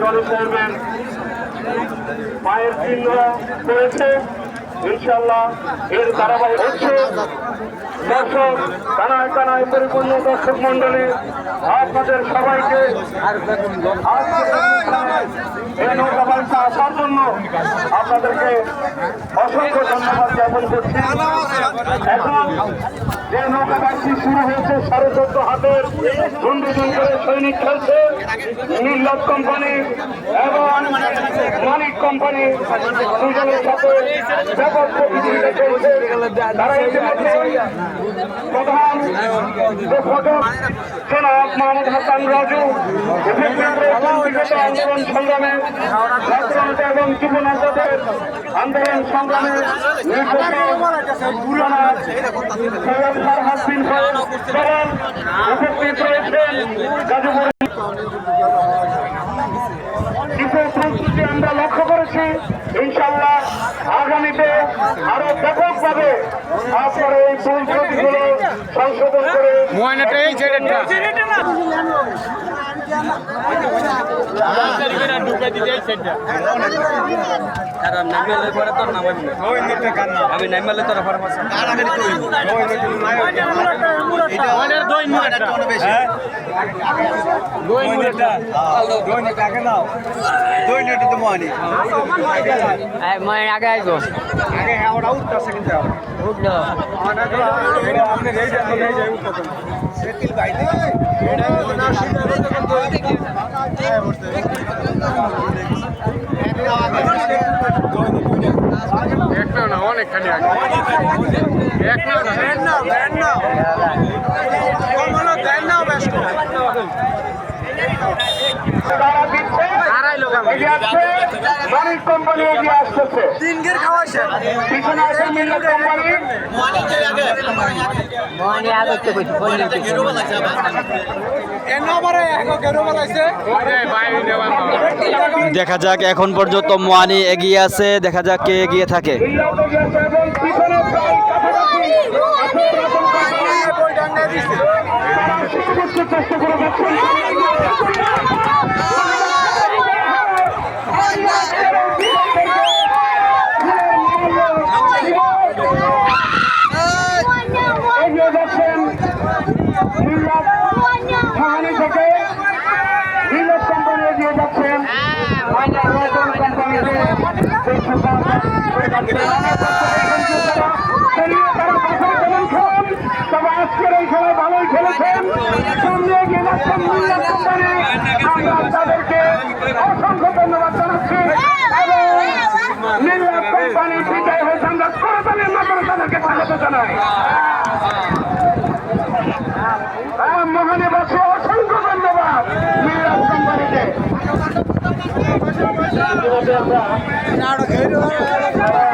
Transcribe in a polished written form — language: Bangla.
জলি সাহেবের পায়ের চিহ্ন করেছে। ইনশাল্লাহ এর ধারাবাহিক হচ্ছে। দর্শক কানায় কানায় পরিপূর্ণ দর্শক মন্ডলী, আপনাদের সবাইকে এই নৌকা বাড়িতে আসার জন্য আপনাদেরকে অসংখ্য ধন্যবাদ জ্ঞাপন করছি। এখন যে নৌকা বাড়িটি শুরু হয়েছে 14.5 হাতের দুজন করে সৈনিক খেলছে। নীলক কোম্পানি এবং মানিক কোম্পানি দুজনের সাথে ব্যাপক প্রতিযোগিতা চলছে। তারা ইতিমধ্যে প্রধান যে ফটক জনাব মোহাম্মদ হাসান রাজু আন্দোলন সংগ্রামে ছাত্রনেতা এবং যুব নেতাদের আন্দোলন সংগ্রামে উপস্থিত রয়েছেন গাজীপুর। কিছু প্রস্তুতি আমরা লক্ষ্য করেছি। ইনশাল্লাহ আগামীতে আরো ব্যাপকভাবে আপনারা এই প্রস্তুতিগুলো সংশোধন করে আমি নাইমালে তোর আগে আসবো আগে ওরা উঠতেছে কিন্তু উঠলো অনেকখানি মানিক কোম্পানি এগিয়ে আসতেছে। পিছনে আছে মিল্লাত কোম্পানি। দেখা যাক, এখন পর্যন্ত মোয়ানি এগিয়ে আছে, দেখা যাক কে এগিয়ে থাকে। তবে আজকের এই খেলায় ভালোই খেলেছেন, সামনে এগিয়ে যাচ্ছেন মিল্লাত কোম্পানি। আমরা তাদেরকে অসংখ্য ধন্যবাদ জানাচ্ছি এবং মিল্লাত কোম্পানি বিজয় হয়েছে আমরা করতালের মাধ্যমে তাদেরকে স্বাগত জানাই। মহানবাসী অসংখ্য ধন্যবাদ মিল্লাত কোম্পানিকে। আমরা